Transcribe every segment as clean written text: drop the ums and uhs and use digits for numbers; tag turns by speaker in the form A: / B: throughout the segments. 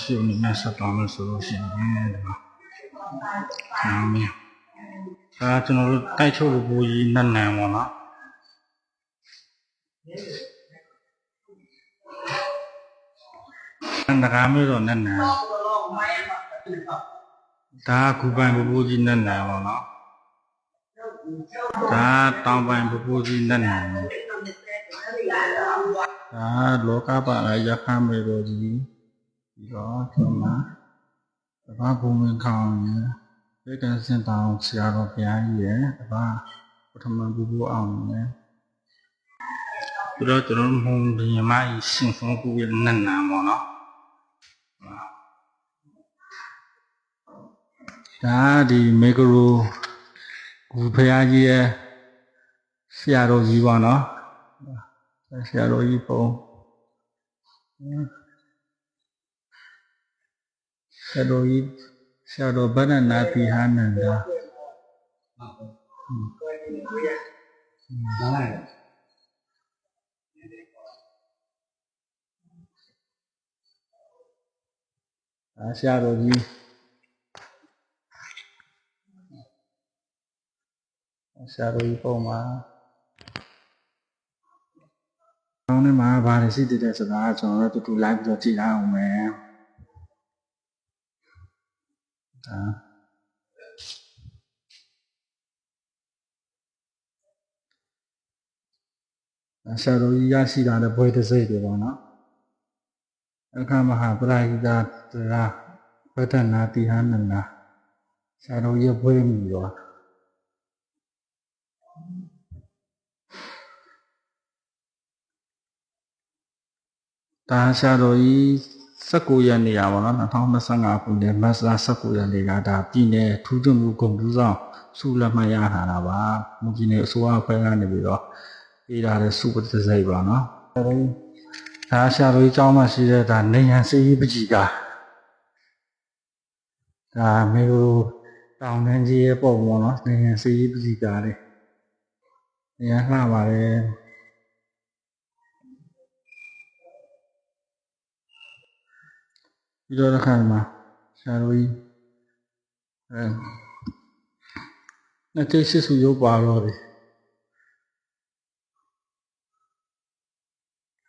A: ရှိနေမှဆက်သွားမယ်ဆိုလို့ရှိရင်ဒီမှာနာမည်ဒါကျွန်တော်တို့တိုက်ချုပ်လူဘူးကြီးနတ်နံပေါ့နော်အန္တရာမေတော့နတ်နံဒါကူပိုင်ဘူးကြီးနတ်နံပေါ့နော်ဒါတောင်ပိုင်ဘူးကြီးနတ်နံဒါလောကပါရခမ်းမေတော်ကြီးဒီတော့ကျွန်တော်တပါးဘုံဝင်ခေါင်ရဧကန်စင်တောင်ဆရာတော်ဘုရားကြီးရဲ့တပါးပထမဘူးအောင်နဲ့ပြီးတော့ကျွန်တော်မှုံဒီမိုင်းရှင်ဆုံးကူရဲ့နတ်နံပေါ့နော်ဒါဒီမေဂရိုဂူဖရာကြီးရဲ့ဆရာတော်ကြီးပေါ့နော်ဆရာတော်ကြီးပုံဆရာတော်ကြီးဆရာတော်ဗဒနာတိဟာနန္ဒာဆရာတော်ကြီးဆရာတော်ကြီးပုံမှာကောင်းနေမှာဗာရရှိတဲ့ဆိုတာကျွန်တော်တို့တူလိုက်ပြီးတော့ကြည့်ရအောင်မယ်ဒါဆရာတော်ကြီးရရှိတာတဲ့ဘွေတစိတ်တွေပေါ့နော်အခါမဟာပရိဒါတရားဗဒနာတိဟနန္ဒာဆရာတော်ကြီးဘွေမိတော့ဒါဆရာတော်ကြီး19ရက်နေရပါတော့2025ခုနှစ်မတ်လ19ရက်နေ့ကဒါပြည်နယ်ထူးချွန်မှုဂုဏ်ထူးဆောင်ဆုလက်မှတ်ရထားတာပါမူကြီးနယ်အစိုးရအဖွဲ့ကနေပြီးတော့ပေးထားတဲ့ဆုပစ္စည်းပါနော်ဒါဆရာတော်ကြီးကျောင်းမှာရှိတဲ့ဒါနေရန်စေးပကြီးကဒါမျိုးတောင်တန်းကြီးရဲ့ပုံပေါ့နော်နေရန်စေးပကြီးကလေနေရလှပါတယ်ပြီးတော့တစ်ခါမှာဆရာတော်ကြီးနှစ်တိရှိစုရုပ်ပါတော့တယ်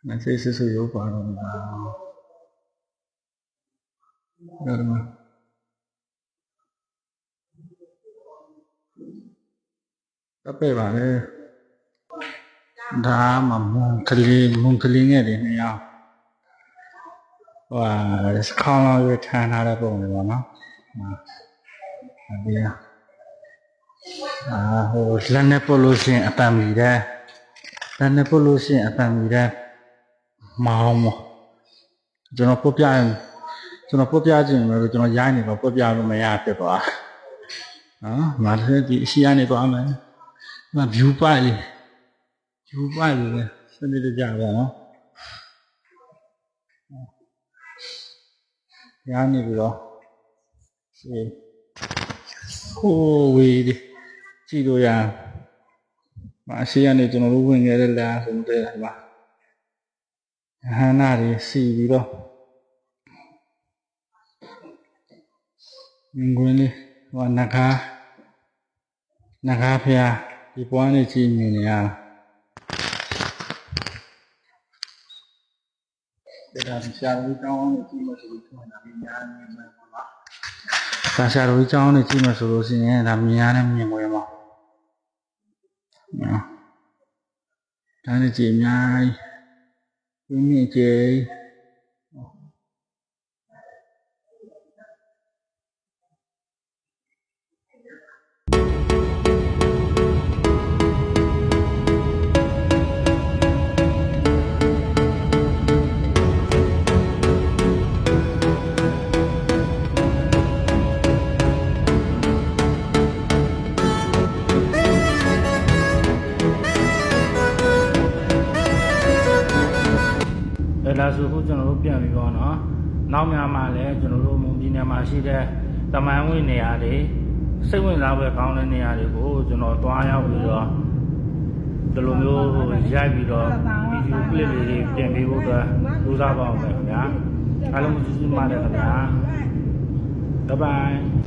A: နှစ်တိရှိစုရုပ်ပါတော့ဒါမှတပ်ပဲပါလေဒါမှမုန်ကလေးငယ်တွေနှစ်ယောက်ခေါင်းလောက်ရထားထားတဲ့ပုံတွေပေါ့နော်ဒီဟိုလက်နဲ့ပို့လို့ရှိရင်အတန်မီတဲ့လက်နဲ့ပို့လို့ရှိရင်အတန်မီတဲ့မောင်းပေါ့ကျွန်တော်ပို့ပြခြင်းလို့ကျွန်တော်ရိုင်းနေတော့ပို့ပြလို့မရဖြစ်သွားနော်ငါတို့ဒီအရှိကနေသွားမယ်ဒီမှာ view ပိုက်လေစနစ်တကျပါနော်ရနေပြီတော့ဟိုဝေးကြည့်လို့ရအရှိကနေကျွန်တော်တို့ဝင်ခဲ့တဲ့လမ်းဆိုတဲ့ဒီမှာဟန္နာတွေစီပြီးတော့ငွေလေးဟိုနဂါဖျားဒီပွားနေကြည့်နေရဒါဆရာတော်ကြီးကျောင်းနဲ့ကြည့်မှဆိုလို့ထင်တာများနေမှာပါဒါဆရာတော်ကြီးကျောင်းနဲ့ကြည့်မှဆိုလို့ရှိရင်ဒါမြင်ရတဲ့မြင်ကွယ်မှာဒါနဲ့ကြည့်အများကြီးမြင်ကြည့်ဒါဆိုခုကျွန်တော်တို့ပြန်ပြီးတော့နော်နောက်များမှာလည်းကျွန်တော်တို့မုံပြည်နယ်မှာရှိတဲ့တမန်ဝင်နေရာတွေစိတ်ဝင်စားပွဲကောင်းတဲ့နေရာတွေကိုကျွန်တော်တွားရောက်ပြီးတော့ဒီလိုမျိုးရိုက်ပြီးတော့ဗီဒီယိုကလစ်တွေတင်ပေးဖို့အတွက်ကြိုးစားပါအောင်ခင်ဗျာ အားလုံးကျေးဇူးတင်ပါတယ်ခင်ဗျာ Bye bye